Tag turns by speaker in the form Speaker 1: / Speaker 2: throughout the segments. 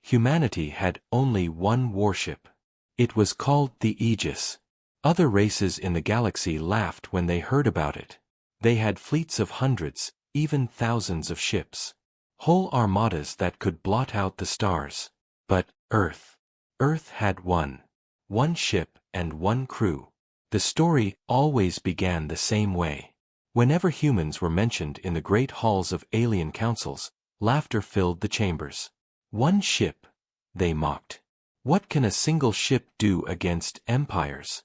Speaker 1: Humanity had only one warship. It was called the Aegis. Other races in the galaxy laughed when they heard about it. They had fleets of hundreds, even thousands of ships. Whole armadas that could blot out the stars. But Earth had one ship and one crew. The story always began the same way. Whenever humans were mentioned in the great halls of alien councils, laughter filled the chambers. One ship, they mocked. What can a single ship do against empires?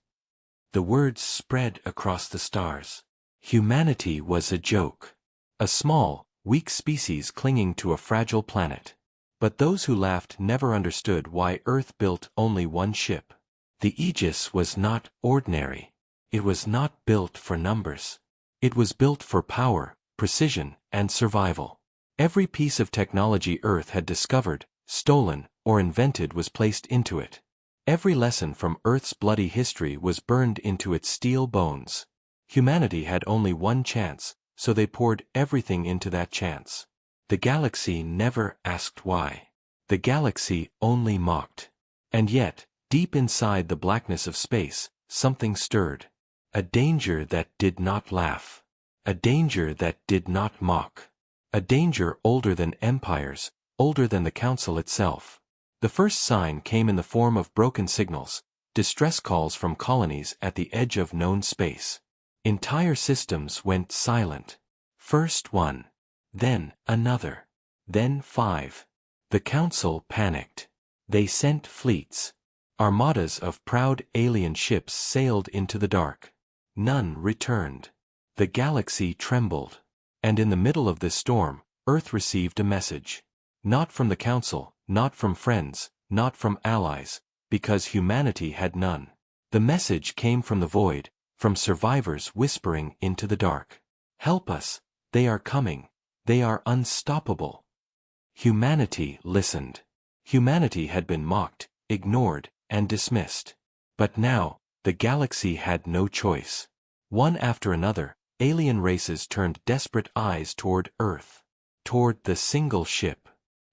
Speaker 1: The words spread across the stars. Humanity was a joke. A small, weak species clinging to a fragile planet. But those who laughed never understood why Earth built only one ship. The Aegis was not ordinary. It was not built for numbers. It was built for power, precision, and survival. Every piece of technology Earth had discovered, stolen, or invented was placed into it. Every lesson from Earth's bloody history was burned into its steel bones. Humanity had only one chance, so they poured everything into that chance. The galaxy never asked why. The galaxy only mocked. And yet, deep inside the blackness of space, something stirred. A danger that did not laugh. A danger that did not mock. A danger older than empires, older than the Council itself. The first sign came in the form of broken signals, distress calls from colonies at the edge of known space. Entire systems went silent. First one. Then another. Then 5. The Council panicked. They sent fleets. Armadas of proud alien ships sailed into the dark. None returned. The galaxy trembled. And in the middle of this storm, Earth received a message. Not from the Council, not from friends, not from allies, because humanity had none. The message came from the void, from survivors whispering into the dark. Help us, they are coming. They are unstoppable. Humanity listened. Humanity had been mocked, ignored, and dismissed. But now, the galaxy had no choice. One after another, alien races turned desperate eyes toward Earth. Toward the single ship.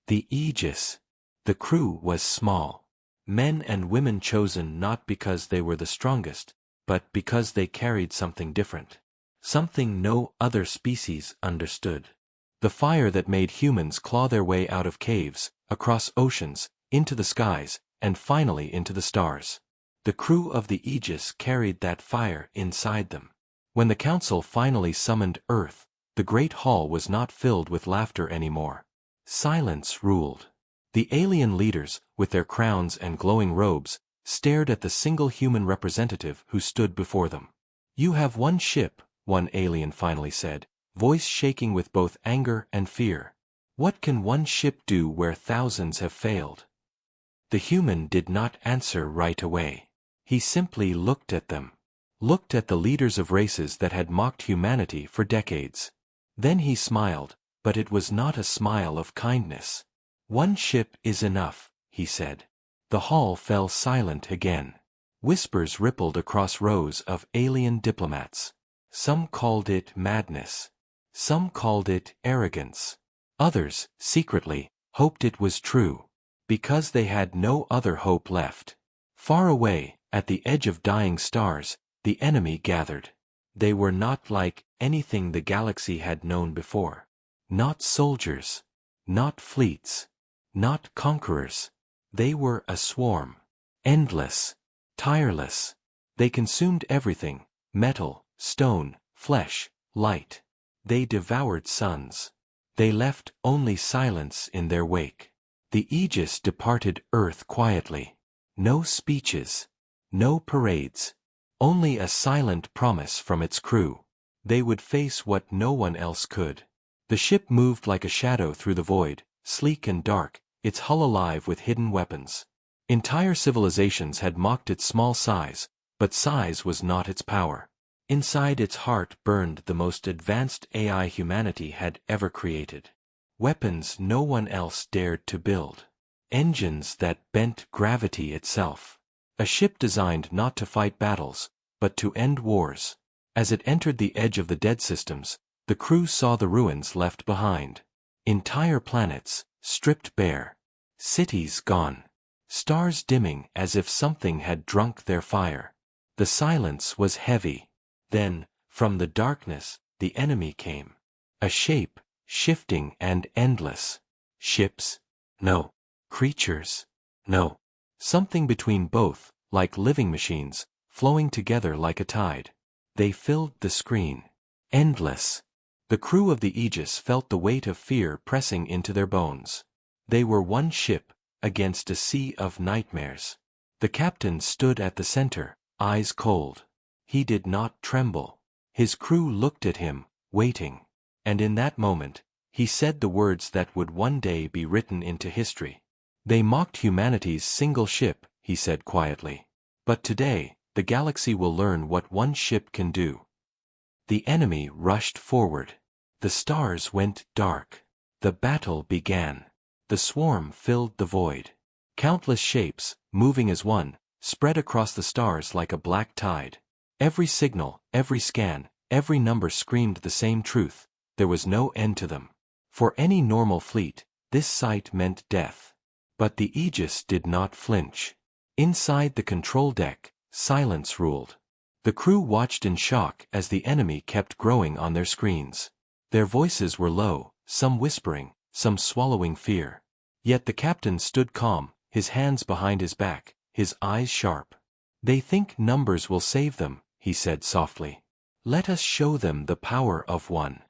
Speaker 1: The Aegis. The crew was small. Men and women chosen not because they were the strongest, but because they carried something different. Something no other species understood. The fire that made humans claw their way out of caves, across oceans, into the skies, and finally into the stars. The crew of the Aegis carried that fire inside them. When the Council finally summoned Earth, the Great Hall was not filled with laughter anymore. Silence ruled. The alien leaders, with their crowns and glowing robes, stared at the single human representative who stood before them. "You have one ship," one alien finally said, voice shaking with both anger and fear. "What can one ship do where thousands have failed?" The human did not answer right away. He simply looked at them. Looked at the leaders of races that had mocked humanity for decades. Then he smiled, but it was not a smile of kindness. "One ship is enough," he said. The hall fell silent again. Whispers rippled across rows of alien diplomats. Some called it madness. Some called it arrogance. Others, secretly, hoped it was true. Because they had no other hope left. Far away, at the edge of dying stars, the enemy gathered. They were not like anything the galaxy had known before. Not soldiers. Not fleets. Not conquerors. They were a swarm. Endless. Tireless. They consumed everything: metal, stone, flesh, light. They devoured suns. They left only silence in their wake. The Aegis departed Earth quietly. No speeches. No parades. Only a silent promise from its crew. They would face what no one else could. The ship moved like a shadow through the void, sleek and dark, its hull alive with hidden weapons. Entire civilizations had mocked its small size, but size was not its power. Inside its heart burned the most advanced AI humanity had ever created. Weapons no one else dared to build. Engines that bent gravity itself. A ship designed not to fight battles, but to end wars. As it entered the edge of the dead systems, the crew saw the ruins left behind. Entire planets, stripped bare. Cities gone. Stars dimming as if something had drunk their fire. The silence was heavy. Then, from the darkness, the enemy came. A shape, shifting and endless. Ships? No. Creatures? No. Something between both, like living machines, flowing together like a tide. They filled the screen. Endless. The crew of the Aegis felt the weight of fear pressing into their bones. They were one ship, against a sea of nightmares. The captain stood at the center, eyes cold. He did not tremble. His crew looked at him, waiting. And in that moment, he said the words that would one day be written into history. They mocked humanity's single ship, he said quietly. But today, the galaxy will learn what one ship can do. The enemy rushed forward. The stars went dark. The battle began. The swarm filled the void. Countless shapes, moving as one, spread across the stars like a black tide. Every signal, every scan, every number screamed the same truth: there was no end to them. For any normal fleet, this sight meant death. But the Aegis did not flinch. Inside the control deck, silence ruled. The crew watched in shock as the enemy kept growing on their screens. Their voices were low, some whispering, some swallowing fear. Yet the captain stood calm, his hands behind his back, his eyes sharp. "They think numbers will save them," he said softly. "Let us show them the power of one."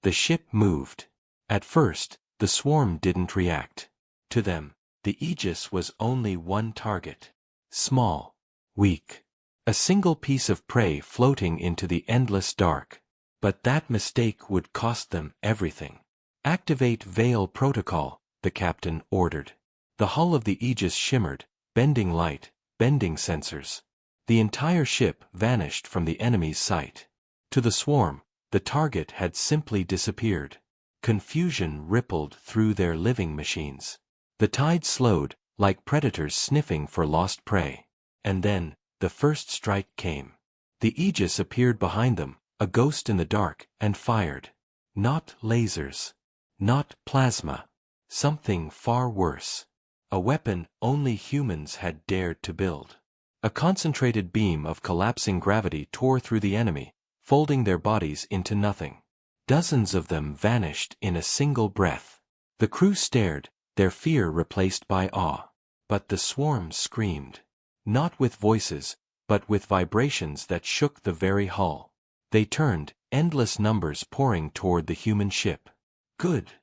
Speaker 1: The ship moved. At first, the swarm didn't react. To them, the Aegis was only one target. Small. Weak. A single piece of prey floating into the endless dark. But that mistake would cost them everything. "Activate Veil Protocol," the captain ordered. The hull of the Aegis shimmered, bending light, bending sensors. The entire ship vanished from the enemy's sight. To the swarm, the target had simply disappeared. Confusion rippled through their living machines. The tide slowed, like predators sniffing for lost prey. And then, the first strike came. The Aegis appeared behind them, a ghost in the dark, and fired. Not lasers. Not plasma. Something far worse. A weapon only humans had dared to build. A concentrated beam of collapsing gravity tore through the enemy, folding their bodies into nothing. Dozens of them vanished in a single breath. The crew stared, their fear replaced by awe. But the swarm screamed. Not with voices, but with vibrations that shook the very hull. They turned, endless numbers pouring toward the human ship. "Good,"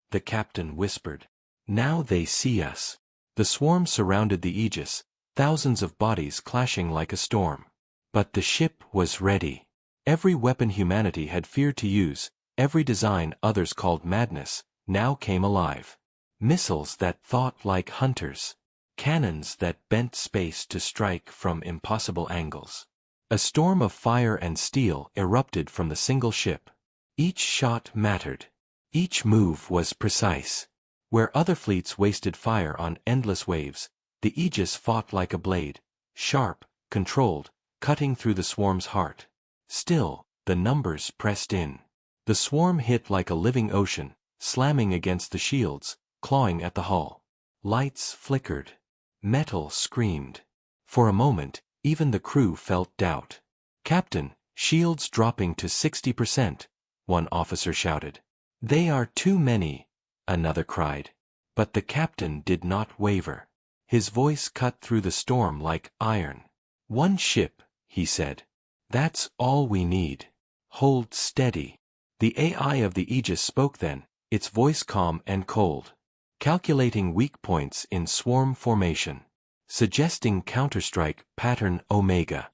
Speaker 1: the captain whispered. "Now they see us." The swarm surrounded the Aegis, thousands of bodies clashing like a storm. But the ship was ready. Every weapon humanity had feared to use, every design others called madness, now came alive. Missiles that thought like hunters. Cannons that bent space to strike from impossible angles. A storm of fire and steel erupted from the single ship. Each shot mattered. Each move was precise. Where other fleets wasted fire on endless waves, the Aegis fought like a blade, sharp, controlled, cutting through the swarm's heart. Still, the numbers pressed in. The swarm hit like a living ocean, slamming against the shields, clawing at the hull. Lights flickered. Metal screamed. For a moment, even the crew felt doubt. "Captain, shields dropping to 60%, one officer shouted. "They are too many," another cried. But the captain did not waver. His voice cut through the storm like iron. "One ship," he said. "That's all we need. Hold steady." The AI of the Aegis spoke then, its voice calm and cold. Calculating weak points in swarm formation. Suggesting counterstrike pattern Omega.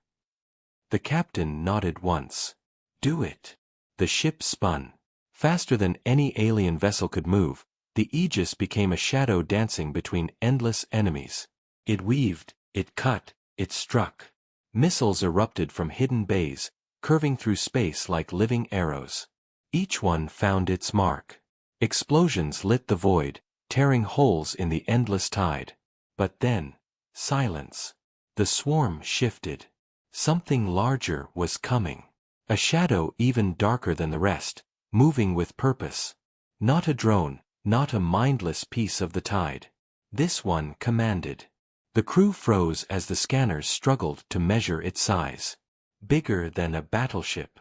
Speaker 1: The captain nodded once. "Do it." The ship spun. Faster than any alien vessel could move, the Aegis became a shadow dancing between endless enemies. It weaved, it cut, it struck. Missiles erupted from hidden bays, curving through space like living arrows. Each one found its mark. Explosions lit the void, tearing holes in the endless tide. But then, silence. The swarm shifted. Something larger was coming. A shadow even darker than the rest, moving with purpose. Not a drone, not a mindless piece of the tide. This one commanded. The crew froze as the scanners struggled to measure its size. Bigger than a battleship.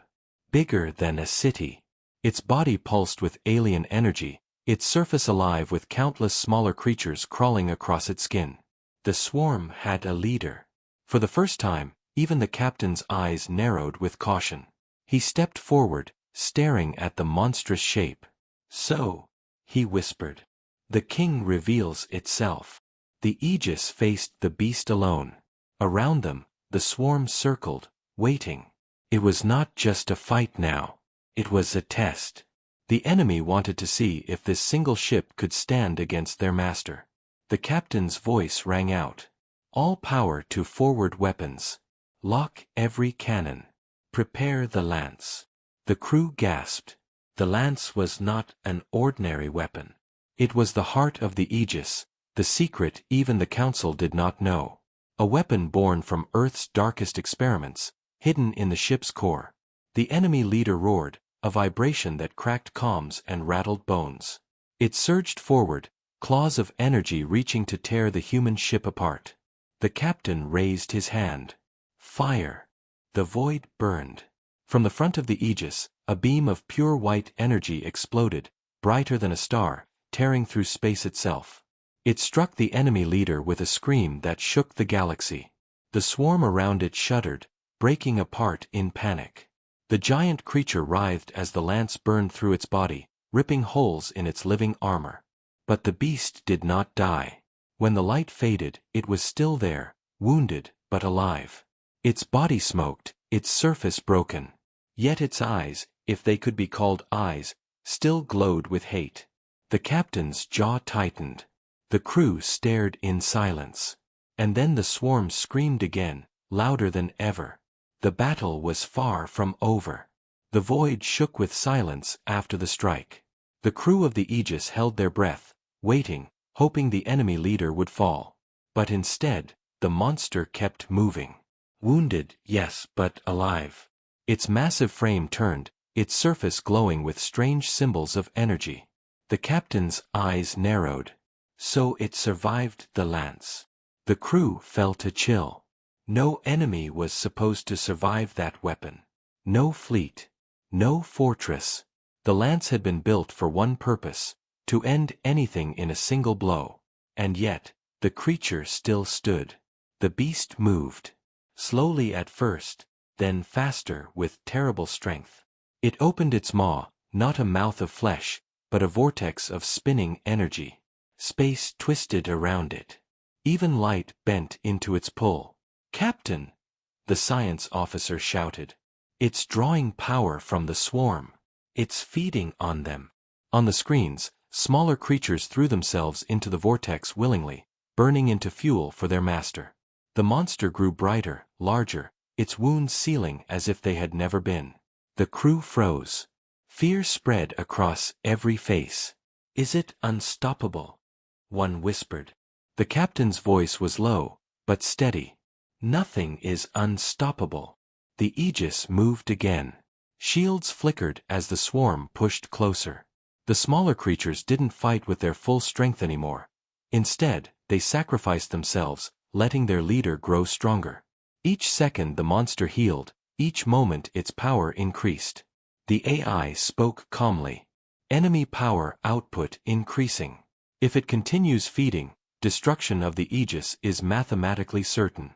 Speaker 1: Bigger than a city. Its body pulsed with alien energy, its surface alive with countless smaller creatures crawling across its skin. The swarm had a leader. For the first time, even the captain's eyes narrowed with caution. He stepped forward, staring at the monstrous shape. "So," he whispered, "the king reveals itself." The Aegis faced the beast alone. Around them, the swarm circled, waiting. It was not just a fight now. It was a test. The enemy wanted to see if this single ship could stand against their master. The captain's voice rang out. "All power to forward weapons. Lock every cannon. Prepare the lance." The crew gasped. The lance was not an ordinary weapon. It was the heart of the Aegis, the secret even the Council did not know. A weapon born from Earth's darkest experiments, hidden in the ship's core. The enemy leader roared, a vibration that cracked comms and rattled bones. It surged forward, claws of energy reaching to tear the human ship apart. The captain raised his hand. Fire. The void burned. From the front of the Aegis, a beam of pure white energy exploded, brighter than a star, tearing through space itself. It struck the enemy leader with a scream that shook the galaxy. The swarm around it shuddered, breaking apart in panic. The giant creature writhed as the lance burned through its body, ripping holes in its living armor. But the beast did not die. When the light faded, it was still there, wounded, but alive. Its body smoked, its surface broken. Yet its eyes, if they could be called eyes, still glowed with hate. The captain's jaw tightened. The crew stared in silence. And then the swarm screamed again, louder than ever. The battle was far from over. The void shook with silence after the strike. The crew of the Aegis held their breath, waiting, hoping the enemy leader would fall. But instead, the monster kept moving. Wounded, yes, but alive. Its massive frame turned, its surface glowing with strange symbols of energy. The captain's eyes narrowed. So it survived the lance. The crew felt a chill. No enemy was supposed to survive that weapon. No fleet. No fortress. The lance had been built for one purpose, to end anything in a single blow. And yet, the creature still stood. The beast moved. Slowly at first, then faster with terrible strength. It opened its maw, not a mouth of flesh, but a vortex of spinning energy. Space twisted around it. Even light bent into its pull. "Captain!" the science officer shouted. "It's drawing power from the swarm. It's feeding on them." On the screens, smaller creatures threw themselves into the vortex willingly, burning into fuel for their master. The monster grew brighter, larger, its wounds sealing as if they had never been. The crew froze. Fear spread across every face. "Is it unstoppable?" one whispered. The captain's voice was low, but steady. "Nothing is unstoppable." The Aegis moved again. Shields flickered as the swarm pushed closer. The smaller creatures didn't fight with their full strength anymore. Instead, they sacrificed themselves, letting their leader grow stronger. Each second the monster healed, each moment its power increased. The AI spoke calmly. "Enemy power output increasing. If it continues feeding, destruction of the Aegis is mathematically certain."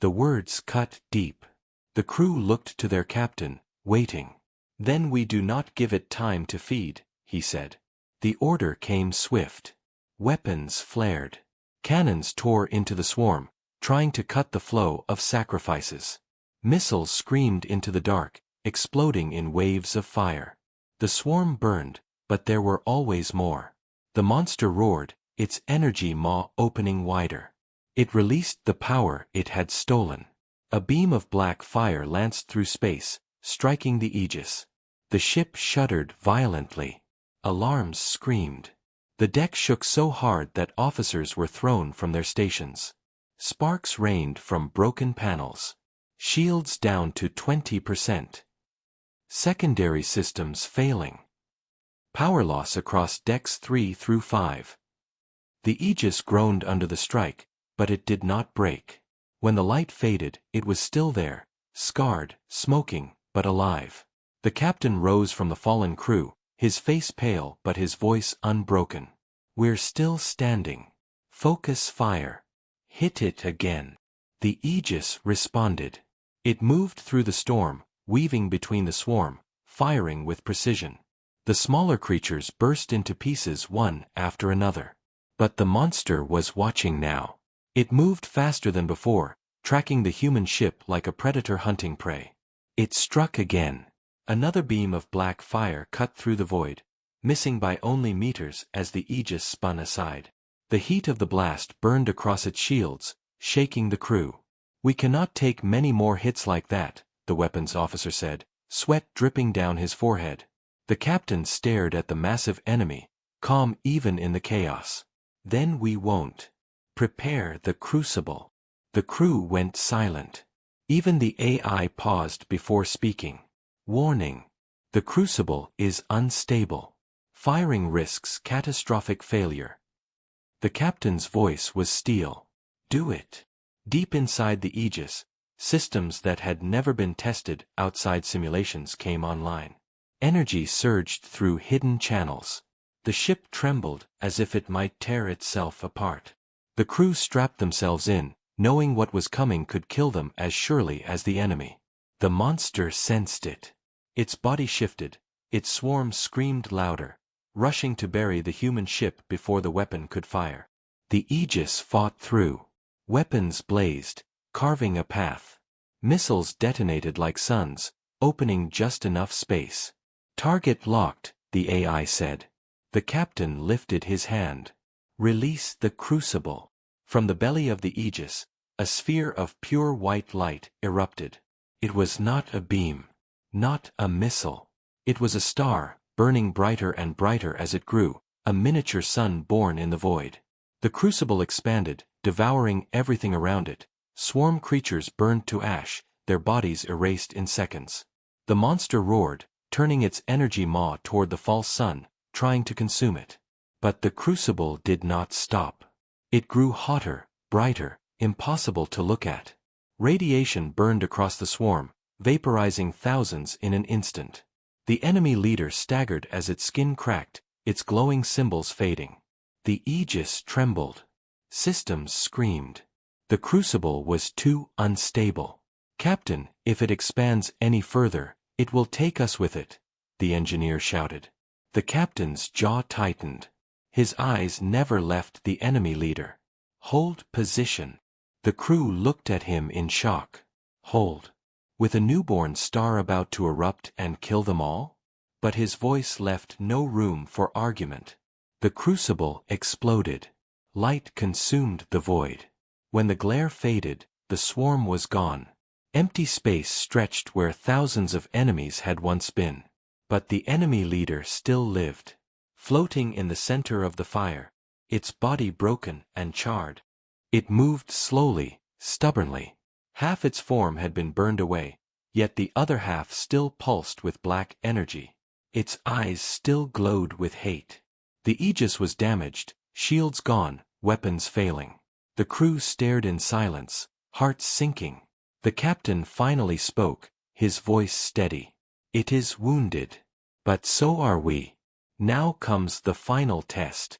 Speaker 1: The words cut deep. The crew looked to their captain, waiting. "Then we do not give it time to feed," he said. The order came swift. Weapons flared. Cannons tore into the swarm, trying to cut the flow of sacrifices. Missiles screamed into the dark, exploding in waves of fire. The swarm burned, but there were always more. The monster roared, its energy maw opening wider. It released the power it had stolen. A beam of black fire lanced through space, striking the Aegis. The ship shuddered violently. Alarms screamed. The deck shook so hard that officers were thrown from their stations. Sparks rained from broken panels. Shields down to 20%. Secondary systems failing. Power loss across decks 3 through 5. The Aegis groaned under the strike, but it did not break. When the light faded, it was still there, scarred, smoking, but alive. The captain rose from the fallen crew, his face pale but his voice unbroken. "We're still standing. Focus fire. Hit it again." The Aegis responded. It moved through the storm, weaving between the swarm, firing with precision. The smaller creatures burst into pieces one after another. But the monster was watching now. It moved faster than before, tracking the human ship like a predator hunting prey. It struck again. Another beam of black fire cut through the void, missing by only meters as the Aegis spun aside. The heat of the blast burned across its shields, shaking the crew. "We cannot take many more hits like that," the weapons officer said, sweat dripping down his forehead. The captain stared at the massive enemy, calm even in the chaos. "Then we won't. Prepare the crucible." The crew went silent. Even the AI paused before speaking. "Warning. The crucible is unstable. Firing risks catastrophic failure." The captain's voice was steel. "Do it." Deep inside the Aegis, systems that had never been tested outside simulations came online. Energy surged through hidden channels. The ship trembled as if it might tear itself apart. The crew strapped themselves in, knowing what was coming could kill them as surely as the enemy. The monster sensed it. Its body shifted, its swarm screamed louder, rushing to bury the human ship before the weapon could fire. The Aegis fought through. Weapons blazed, carving a path. Missiles detonated like suns, opening just enough space. "Target locked," the AI said. The captain lifted his hand. "Release the crucible." From the belly of the Aegis, a sphere of pure white light erupted. It was not a beam, not a missile. It was a star, burning brighter and brighter as it grew, a miniature sun born in the void. The crucible expanded, devouring everything around it. Swarm creatures burned to ash, their bodies erased in seconds. The monster roared, turning its energy maw toward the false sun, trying to consume it. But the crucible did not stop. It grew hotter, brighter, impossible to look at. Radiation burned across the swarm, vaporizing thousands in an instant. The enemy leader staggered as its skin cracked, its glowing symbols fading. The Aegis trembled. Systems screamed. The crucible was too unstable. "Captain, if it expands any further, it will take us with it," the engineer shouted. The captain's jaw tightened. His eyes never left the enemy leader. "Hold position." The crew looked at him in shock. Hold. With a newborn star about to erupt and kill them all? But his voice left no room for argument. The crucible exploded. Light consumed the void. When the glare faded, the swarm was gone. Empty space stretched where thousands of enemies had once been. But the enemy leader still lived. Floating in the center of the fire, its body broken and charred. It moved slowly, stubbornly. Half its form had been burned away, yet the other half still pulsed with black energy. Its eyes still glowed with hate. The Aegis was damaged, shields gone, weapons failing. The crew stared in silence, hearts sinking. The captain finally spoke, his voice steady. "It is wounded. But so are we. Now comes the final test."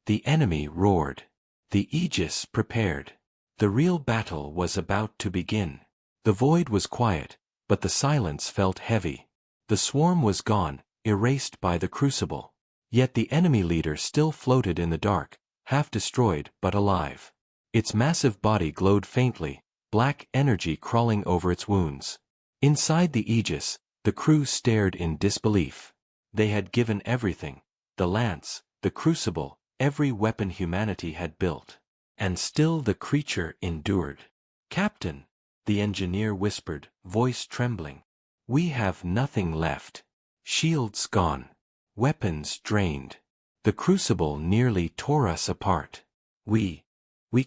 Speaker 1: The enemy roared. The Aegis prepared. The real battle was about to begin. The void was quiet, but the silence felt heavy. The swarm was gone, erased by the crucible. Yet the enemy leader still floated in the dark, half destroyed but alive. Its massive body glowed faintly, black energy crawling over its wounds. Inside the Aegis, the crew stared in disbelief. They had given everything, the lance, the crucible, every weapon humanity had built. And still the creature endured. "Captain," the engineer whispered, voice trembling. "We have nothing left. Shields gone. Weapons drained. The crucible nearly tore us apart. We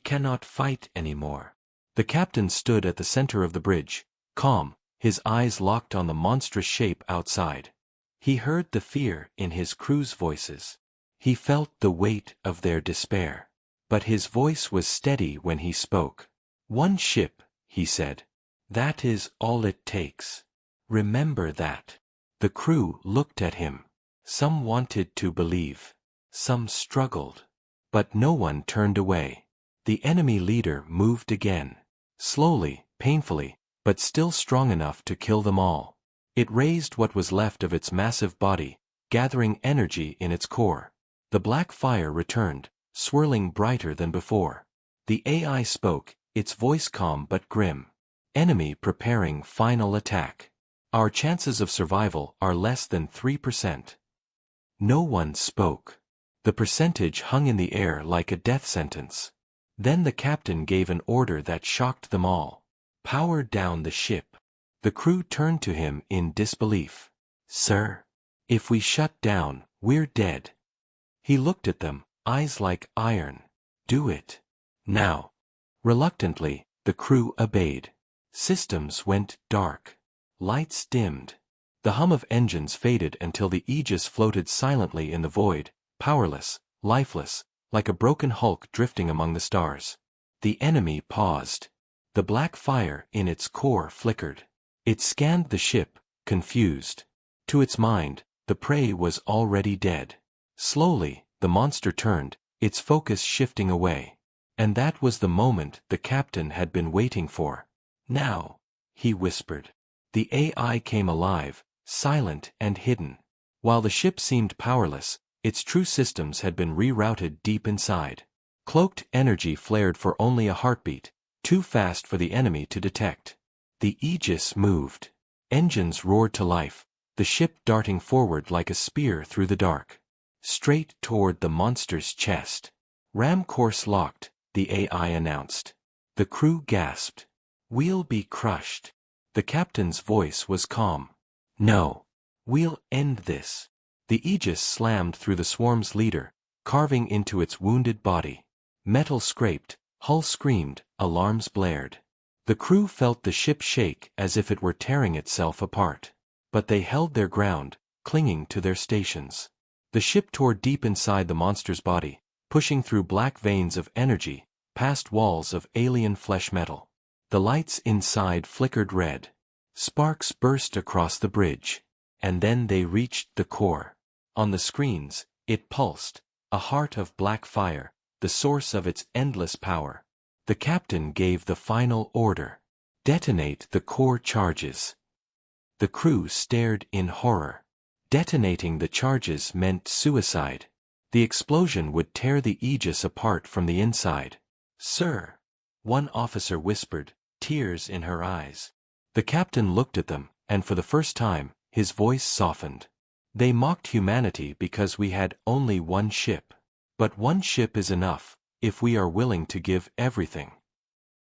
Speaker 1: cannot fight anymore." The captain stood at the center of the bridge, calm, his eyes locked on the monstrous shape outside. He heard the fear in his crew's voices. He felt the weight of their despair. but his voice was steady when he spoke. "One ship," he said. "That is all it takes. Remember that." The crew looked at him. Some wanted to believe. Some struggled. But no one turned away. The enemy leader moved again. Slowly, painfully, but still strong enough to kill them all. It raised what was left of its massive body, gathering energy in its core. The black fire returned, swirling brighter than before. The AI spoke, its voice calm but grim. "Enemy preparing final attack. Our chances of survival are less than 3%. No one spoke. The percentage hung in the air like a death sentence. Then the captain gave an order that shocked them all. "Power down the ship." The crew turned to him in disbelief. "Sir, if we shut down, we're dead." He looked at them, eyes like iron. "Do it. Now." Reluctantly, the crew obeyed. Systems went dark. Lights dimmed. The hum of engines faded until the Aegis floated silently in the void, powerless, lifeless, like a broken hulk drifting among the stars. The enemy paused. The black fire in its core flickered. It scanned the ship, confused. To its mind, the prey was already dead. Slowly, the monster turned, its focus shifting away. And that was the moment the captain had been waiting for. "Now," he whispered. The AI came alive, silent and hidden. While the ship seemed powerless, its true systems had been rerouted deep inside. Cloaked energy flared for only a heartbeat, too fast for the enemy to detect. The Aegis moved. Engines roared to life, the ship darting forward like a spear through the dark. Straight toward the monster's chest. "Ram course locked," the AI announced. The crew gasped. "We'll be crushed." The captain's voice was calm. "No. We'll end this." The Aegis slammed through the swarm's leader, carving into its wounded body. Metal scraped, hull screamed, alarms blared. The crew felt the ship shake as if it were tearing itself apart. But they held their ground, clinging to their stations. The ship tore deep inside the monster's body, pushing through black veins of energy, past walls of alien flesh metal. The lights inside flickered red. Sparks burst across the bridge. And then they reached the core. On the screens, it pulsed, a heart of black fire, the source of its endless power. The captain gave the final order. "Detonate the core charges." The crew stared in horror. Detonating the charges meant suicide. The explosion would tear the Aegis apart from the inside. "Sir," one officer whispered, tears in her eyes. The captain looked at them, and for the first time, his voice softened. "They mocked humanity because we had only one ship. But one ship is enough, if we are willing to give everything."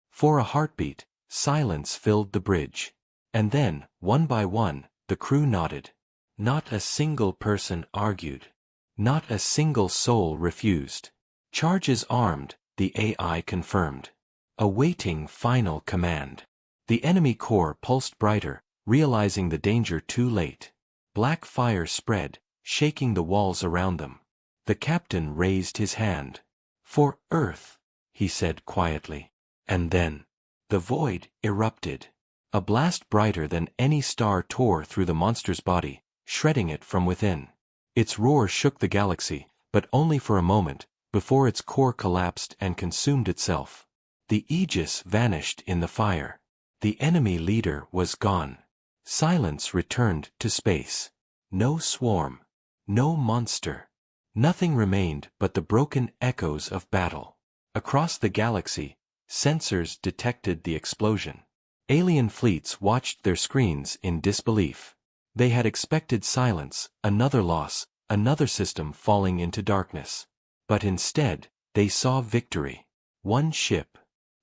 Speaker 1: For a heartbeat, silence filled the bridge. And then, one by one, the crew nodded. Not a single person argued. Not a single soul refused. "Charges armed," the AI confirmed. Awaiting final command. The enemy core pulsed brighter, realizing the danger too late. Black fire spread, shaking the walls around them. The captain raised his hand. "For Earth," he said quietly. And then, the void erupted. A blast brighter than any star tore through the monster's body, shredding it from within. Its roar shook the galaxy, but only for a moment, before its core collapsed and consumed itself. The Aegis vanished in the fire. The enemy leader was gone. Silence returned to space. No swarm. No monster. Nothing remained but the broken echoes of battle. Across the galaxy, sensors detected the explosion. Alien fleets watched their screens in disbelief. They had expected silence, another loss, another system falling into darkness. But instead, they saw victory. One ship.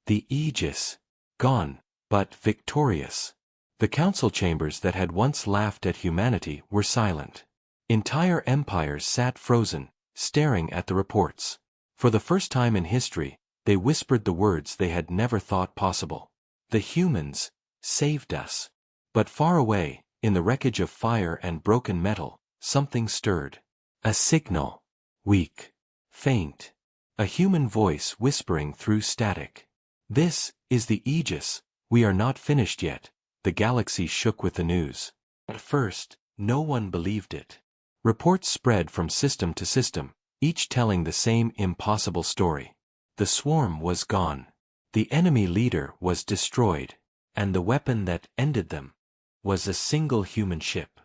Speaker 1: The Aegis. Gone, but victorious. The council chambers that had once laughed at humanity were silent. Entire empires sat frozen, staring at the reports. For the first time in history, they whispered the words they had never thought possible. "The humans saved us." But far away, in the wreckage of fire and broken metal, something stirred. A signal. Weak. Faint. A human voice whispering through static. "This is the Aegis, we are not finished yet." The galaxy shook with the news. At first, no one believed it. Reports spread from system to system, each telling the same impossible story. The swarm was gone. The enemy leader was destroyed. And the weapon that ended them was a single human ship.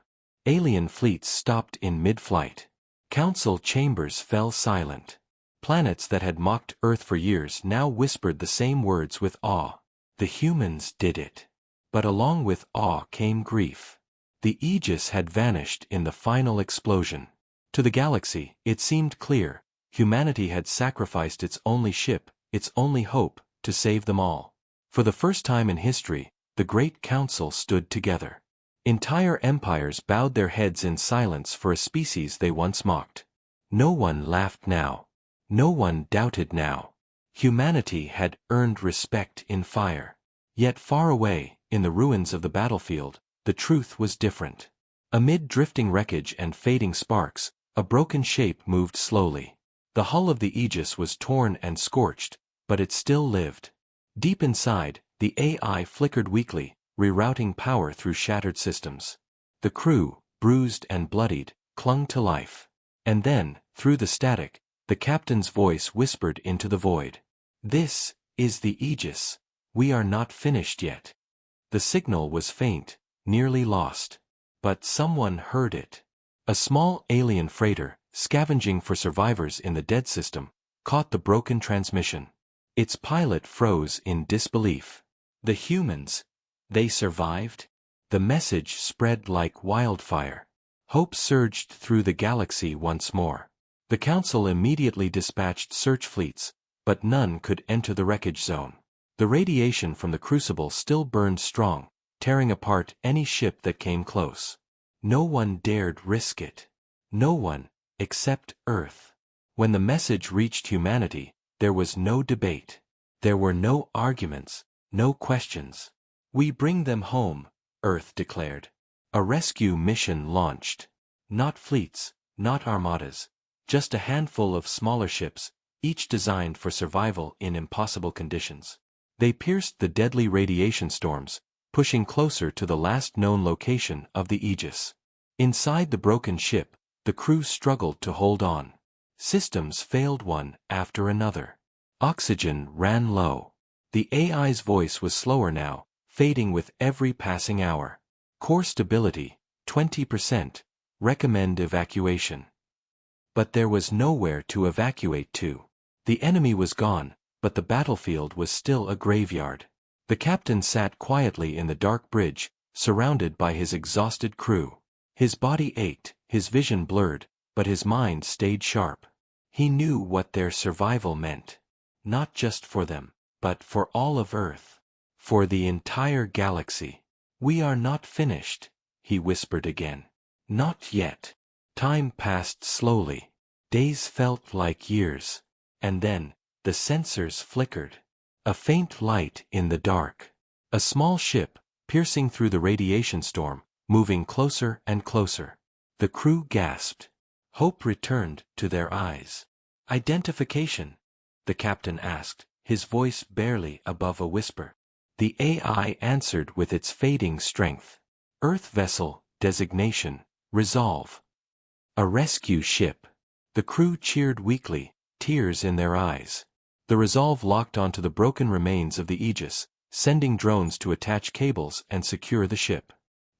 Speaker 1: Alien fleets stopped in mid-flight. Council chambers fell silent. Planets that had mocked Earth for years now whispered the same words with awe. The humans did it. But along with awe came grief. The Aegis had vanished in the final explosion. To the galaxy, it seemed clear, humanity had sacrificed its only ship, its only hope, to save them all. For the first time in history, the Great Council stood together. Entire empires bowed their heads in silence for a species they once mocked. No one laughed now. No one doubted now. Humanity had earned respect in fire. Yet far away, in the ruins of the battlefield, the truth was different. Amid drifting wreckage and fading sparks, a broken shape moved slowly. The hull of the Aegis was torn and scorched, but it still lived. Deep inside, the AI flickered weakly, rerouting power through shattered systems. The crew, bruised and bloodied, clung to life. And then, through the static, the captain's voice whispered into the void. "This is the Aegis. We are not finished yet." The signal was faint, nearly lost. But someone heard it. A small alien freighter, scavenging for survivors in the dead system, caught the broken transmission. Its pilot froze in disbelief. The humans, they survived? The message spread like wildfire. Hope surged through the galaxy once more. The Council immediately dispatched search fleets, but none could enter the wreckage zone. The radiation from the crucible still burned strong, tearing apart any ship that came close. No one dared risk it. No one, except Earth. When the message reached humanity, there was no debate. There were no arguments, no questions. "We bring them home," Earth declared. A rescue mission launched. Not fleets, not armadas. Just a handful of smaller ships, each designed for survival in impossible conditions. They pierced the deadly radiation storms, pushing closer to the last known location of the Aegis. Inside the broken ship, the crew struggled to hold on. Systems failed one after another. Oxygen ran low. The AI's voice was slower now, fading with every passing hour. "Core stability, 20%. Recommend evacuation." But there was nowhere to evacuate to. The enemy was gone, but the battlefield was still a graveyard. The captain sat quietly in the dark bridge, surrounded by his exhausted crew. His body ached, his vision blurred, but his mind stayed sharp. He knew what their survival meant. Not just for them, but for all of Earth. For the entire galaxy. "We are not finished," he whispered again. "Not yet." Time passed slowly. Days felt like years. And then, the sensors flickered. A faint light in the dark. A small ship, piercing through the radiation storm, moving closer and closer. The crew gasped. Hope returned to their eyes. "Identification?" the captain asked, his voice barely above a whisper. The AI answered with its fading strength. "Earth vessel, designation, Resolve." A rescue ship. The crew cheered weakly, tears in their eyes. The Resolve locked onto the broken remains of the Aegis, sending drones to attach cables and secure the ship.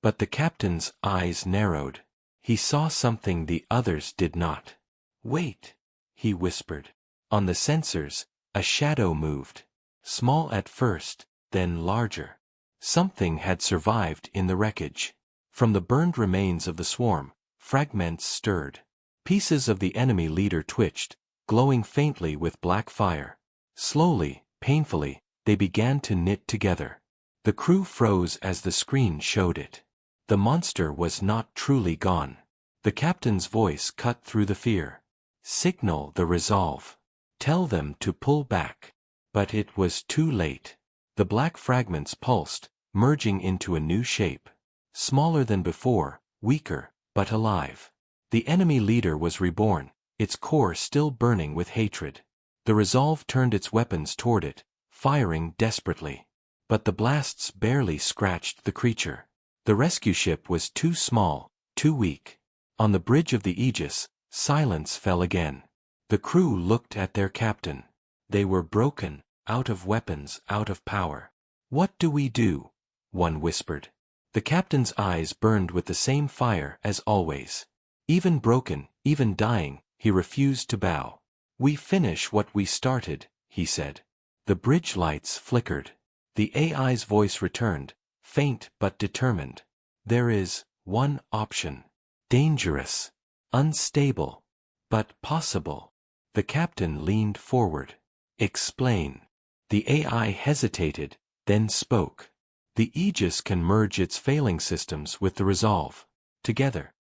Speaker 1: But the captain's eyes narrowed. He saw something the others did not. "Wait," he whispered. On the sensors, a shadow moved. Small at first, then larger. Something had survived in the wreckage. From the burned remains of the swarm, fragments stirred. Pieces of the enemy leader twitched, glowing faintly with black fire. Slowly, painfully, they began to knit together. The crew froze as the screen showed it. The monster was not truly gone. The captain's voice cut through the fear. "Signal the Resolve. Tell them to pull back." But it was too late. The black fragments pulsed, merging into a new shape. Smaller than before, weaker, but alive. The enemy leader was reborn, its core still burning with hatred. The Resolve turned its weapons toward it, firing desperately. But the blasts barely scratched the creature. The rescue ship was too small, too weak. On the bridge of the Aegis, silence fell again. The crew looked at their captain. They were broken, out of weapons, out of power. "What do we do?" one whispered. The captain's eyes burned with the same fire as always. Even broken, even dying, he refused to bow. "We finish what we started," he said. The bridge lights flickered. The AI's voice returned, faint but determined. "There is one option. Dangerous. Unstable. But possible." The captain leaned forward. "Explain." The AI hesitated, then spoke. "The Aegis can merge its failing systems with the Resolve. Together,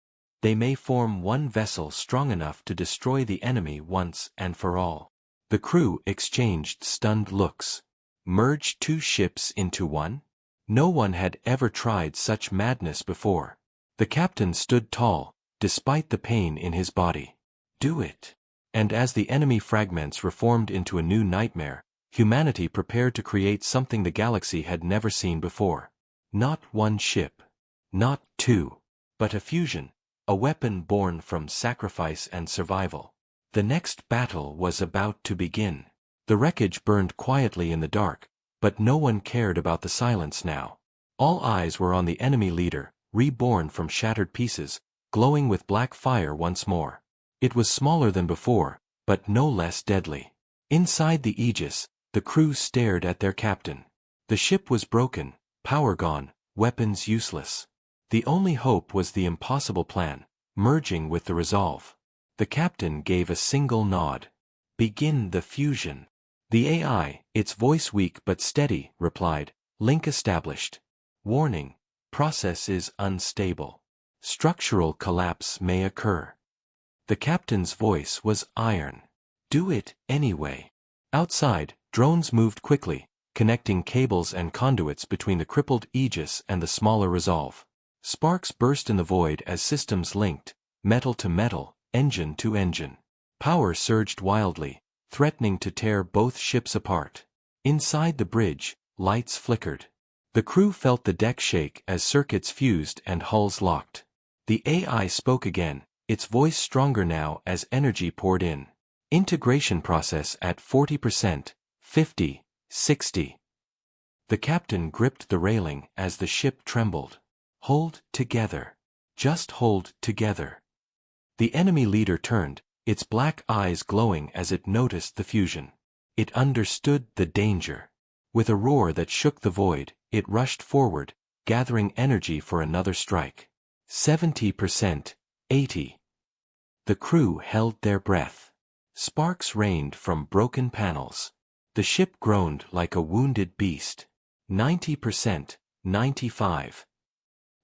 Speaker 1: they may form one vessel strong enough to destroy the enemy once and for all." The crew exchanged stunned looks. Merge two ships into one? No one had ever tried such madness before. The captain stood tall, despite the pain in his body. "Do it." And as the enemy fragments reformed into a new nightmare, humanity prepared to create something the galaxy had never seen before. Not one ship. Not two. But a fusion, a weapon born from sacrifice and survival. The next battle was about to begin. The wreckage burned quietly in the dark, but no one cared about the silence now. All eyes were on the enemy leader, reborn from shattered pieces, glowing with black fire once more. It was smaller than before, but no less deadly. Inside the Aegis, the crew stared at their captain. The ship was broken, power gone, weapons useless. The only hope was the impossible plan, merging with the Resolve. The captain gave a single nod. "Begin the fusion." The AI, its voice weak but steady, replied, "Link established. Warning, process is unstable. Structural collapse may occur." The captain's voice was iron. "Do it anyway." Outside, drones moved quickly, connecting cables and conduits between the crippled Aegis and the smaller Resolve. Sparks burst in the void as systems linked, metal to metal, engine to engine. Power surged wildly, threatening to tear both ships apart. Inside the bridge, lights flickered. The crew felt the deck shake as circuits fused and hulls locked. The AI spoke again, its voice stronger now as energy poured in. "Integration process at 40%, 50, 60. The captain gripped the railing as the ship trembled. "Hold together. Just hold together." The enemy leader turned, its black eyes glowing as it noticed the fusion. It understood the danger. With a roar that shook the void, it rushed forward, gathering energy for another strike. 70%, 80. The crew held their breath. Sparks rained from broken panels. The ship groaned like a wounded beast. 90%, 95.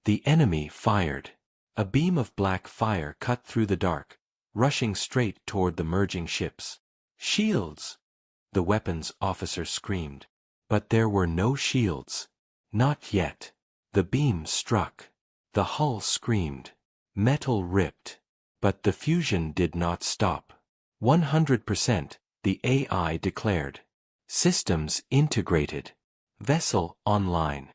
Speaker 1: The enemy fired. A beam of black fire cut through the dark, rushing straight toward the merging ships. "Shields!" the weapons officer screamed. But there were no shields. Not yet. The beam struck. The hull screamed. Metal ripped. But the fusion did not stop. 100%, the AI declared. Systems integrated. Vessel online.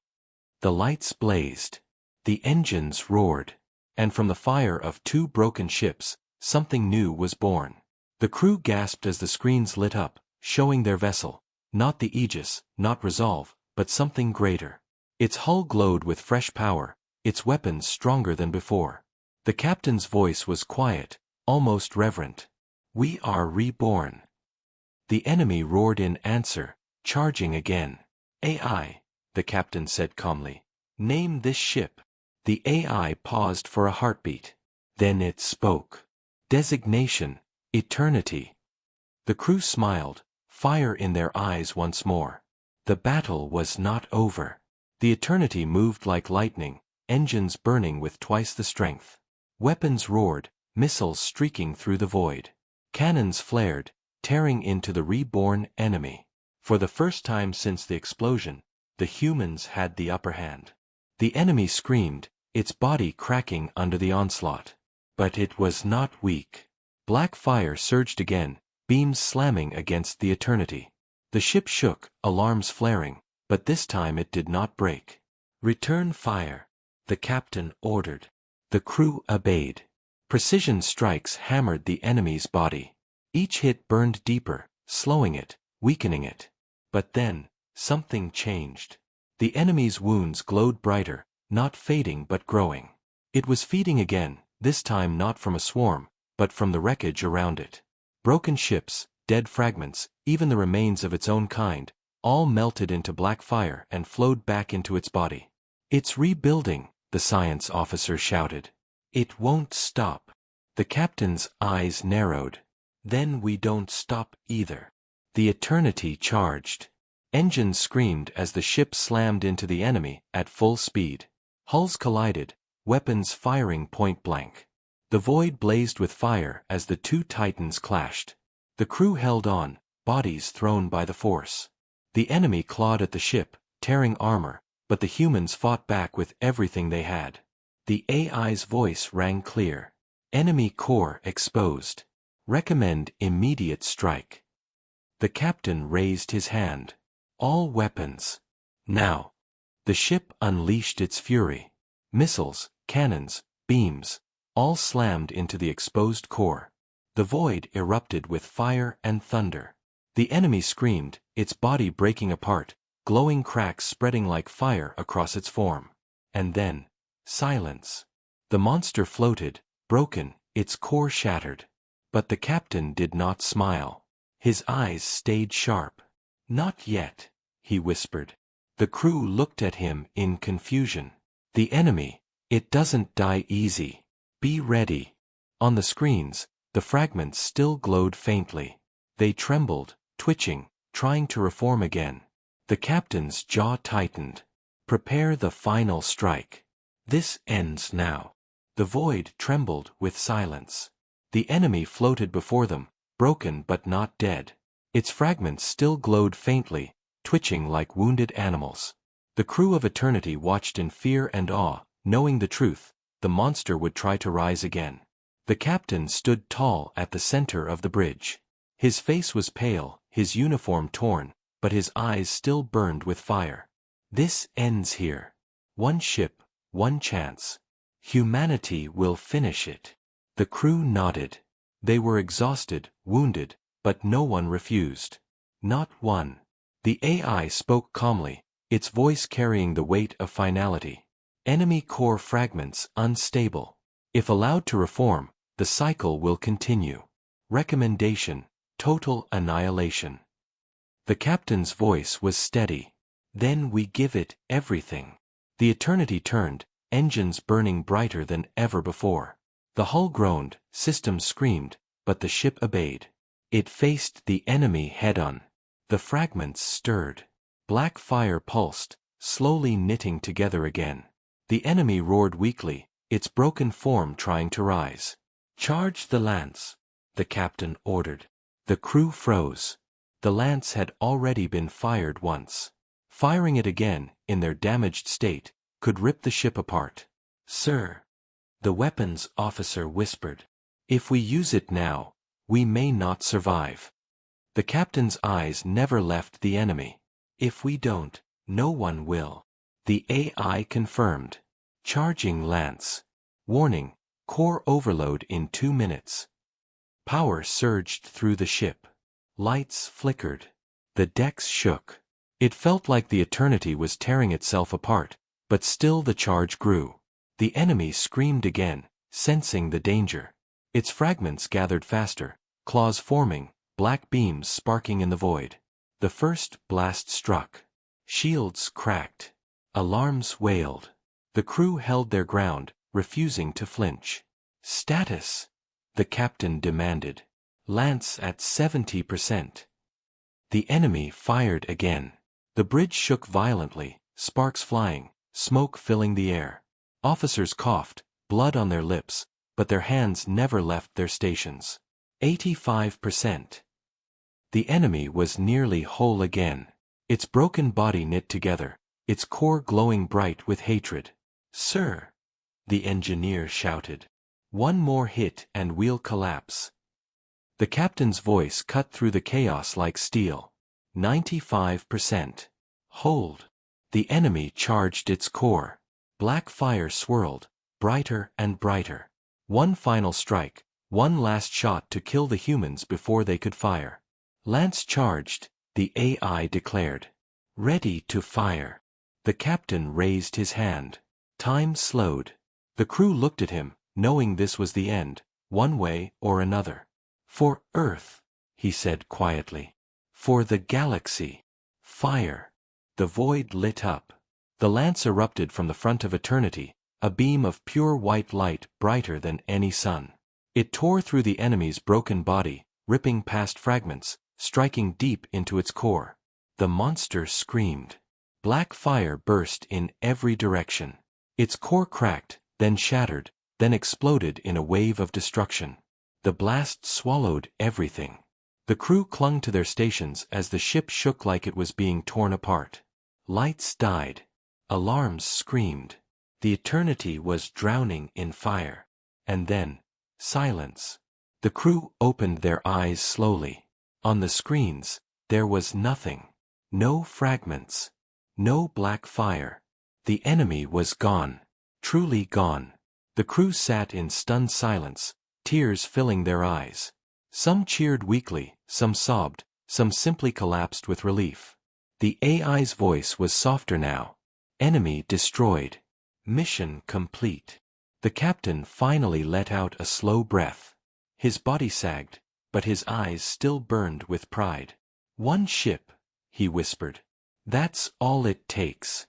Speaker 1: The lights blazed. The engines roared. And from the fire of two broken ships, something new was born. The crew gasped as the screens lit up, showing their vessel. Not the Aegis, not Resolve, but something greater. Its hull glowed with fresh power, its weapons stronger than before. The captain's voice was quiet, almost reverent. "We are reborn." The enemy roared in answer, charging again. "AI," the captain said calmly. "Name this ship." The AI paused for a heartbeat. Then it spoke. "Designation, Eternity." The crew smiled, fire in their eyes once more. The battle was not over. The Eternity moved like lightning, engines burning with twice the strength. Weapons roared, missiles streaking through the void. Cannons flared, tearing into the reborn enemy. For the first time since the explosion, the humans had the upper hand. The enemy screamed, its body cracking under the onslaught. But it was not weak. Black fire surged again, beams slamming against the Eternity. The ship shook, alarms flaring, but this time it did not break. "Return fire," the captain ordered. The crew obeyed. Precision strikes hammered the enemy's body. Each hit burned deeper, slowing it, weakening it. But then, something changed. The enemy's wounds glowed brighter, not fading but growing. It was feeding again, this time not from a swarm, but from the wreckage around it. Broken ships, dead fragments, even the remains of its own kind, all melted into black fire and flowed back into its body. "It's rebuilding," the science officer shouted. "It won't stop." The captain's eyes narrowed. "Then we don't stop either." The Eternity charged. Engines screamed as the ship slammed into the enemy at full speed. Hulls collided, weapons firing point blank. The void blazed with fire as the two titans clashed. The crew held on, bodies thrown by the force. The enemy clawed at the ship, tearing armor, but the humans fought back with everything they had. The AI's voice rang clear. "Enemy core exposed. Recommend immediate strike." The captain raised his hand. "All weapons. Now." The ship unleashed its fury. Missiles, cannons, beams, all slammed into the exposed core. The void erupted with fire and thunder. The enemy screamed, its body breaking apart, glowing cracks spreading like fire across its form. And then, silence. The monster floated, broken, its core shattered. But the captain did not smile. His eyes stayed sharp. "Not yet," he whispered. The crew looked at him in confusion. "The enemy, it doesn't die easy. Be ready." On the screens, the fragments still glowed faintly. They trembled, twitching, trying to reform again. The captain's jaw tightened. "Prepare the final strike. This ends now." The void trembled with silence. The enemy floated before them, broken but not dead. Its fragments still glowed faintly, twitching like wounded animals. The crew of Eternity watched in fear and awe, knowing the truth, the monster would try to rise again. The captain stood tall at the center of the bridge. His face was pale, his uniform torn, but his eyes still burned with fire. "This ends here. One ship, one chance. Humanity will finish it." The crew nodded. They were exhausted, wounded, but no one refused. Not one. The AI spoke calmly, its voice carrying the weight of finality. "Enemy core fragments unstable. If allowed to reform, the cycle will continue. Recommendation: total annihilation." The captain's voice was steady. "Then we give it everything." The Eternity turned, engines burning brighter than ever before. The hull groaned, systems screamed, but the ship obeyed. It faced the enemy head-on. The fragments stirred. Black fire pulsed, slowly knitting together again. The enemy roared weakly, its broken form trying to rise. "Charge the lance," the captain ordered. The crew froze. The lance had already been fired once. Firing it again, in their damaged state, could rip the ship apart. "Sir," the weapons officer whispered, "if we use it now, we may not survive." The captain's eyes never left the enemy. "If we don't, no one will." The AI confirmed. "Charging lance. Warning, core overload in 2 minutes." Power surged through the ship. Lights flickered. The decks shook. It felt like the Eternity was tearing itself apart, but still the charge grew. The enemy screamed again, sensing the danger. Its fragments gathered faster, claws forming, black beams sparking in the void. The first blast struck. Shields cracked. Alarms wailed. The crew held their ground, refusing to flinch. "Status," the captain demanded. "Lance at 70%. The enemy fired again. The bridge shook violently, sparks flying, smoke filling the air. Officers coughed, blood on their lips, but their hands never left their stations. 85%. The enemy was nearly whole again. Its broken body knit together, its core glowing bright with hatred. "Sir," the engineer shouted. "One more hit and we'll collapse." The captain's voice cut through the chaos like steel. 95%. Hold. The enemy charged its core. Black fire swirled, brighter and brighter. One final strike, one last shot to kill the humans before they could fire. Lance charged, the AI declared. Ready to fire. The captain raised his hand. Time slowed. The crew looked at him, knowing this was the end, one way or another. For Earth, he said quietly. For the galaxy. Fire. The void lit up. The lance erupted from the front of eternity, a beam of pure white light brighter than any sun. It tore through the enemy's broken body, ripping past fragments, striking deep into its core. The monster screamed. Black fire burst in every direction. Its core cracked, then shattered, then exploded in a wave of destruction. The blast swallowed everything. The crew clung to their stations as the ship shook like it was being torn apart. Lights died. Alarms screamed. The eternity was drowning in fire. And then, silence. The crew opened their eyes slowly. On the screens, there was nothing. No fragments. No black fire. The enemy was gone. Truly gone. The crew sat in stunned silence, tears filling their eyes. Some cheered weakly, some sobbed, some simply collapsed with relief. The AI's voice was softer now. Enemy destroyed. Mission complete. The captain finally let out a slow breath. His body sagged, but his eyes still burned with pride. One ship, he whispered. That's all it takes.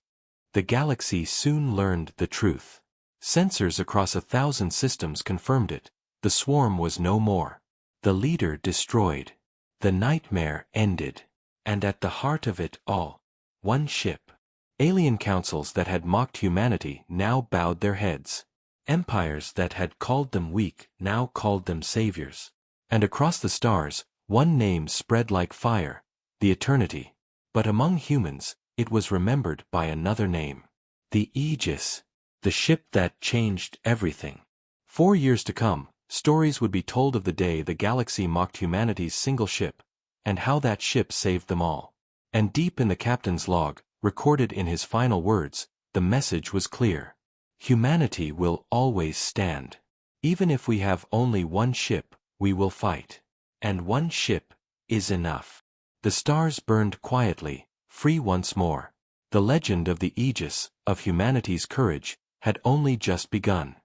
Speaker 1: The galaxy soon learned the truth. Sensors across 1,000 systems confirmed it. The swarm was no more. The leader destroyed. The nightmare ended. And at the heart of it all, one ship. Alien councils that had mocked humanity now bowed their heads. Empires that had called them weak now called them saviors. And across the stars, one name spread like fire, the Eternity. But among humans, it was remembered by another name. The Aegis. The ship that changed everything. 4 years to come, stories would be told of the day the galaxy mocked humanity's single ship, and how that ship saved them all. And deep in the captain's log, recorded in his final words, the message was clear. Humanity will always stand. Even if we have only one ship, we will fight. And one ship is enough. The stars burned quietly, free once more. The legend of the Aegis, of humanity's courage, had only just begun.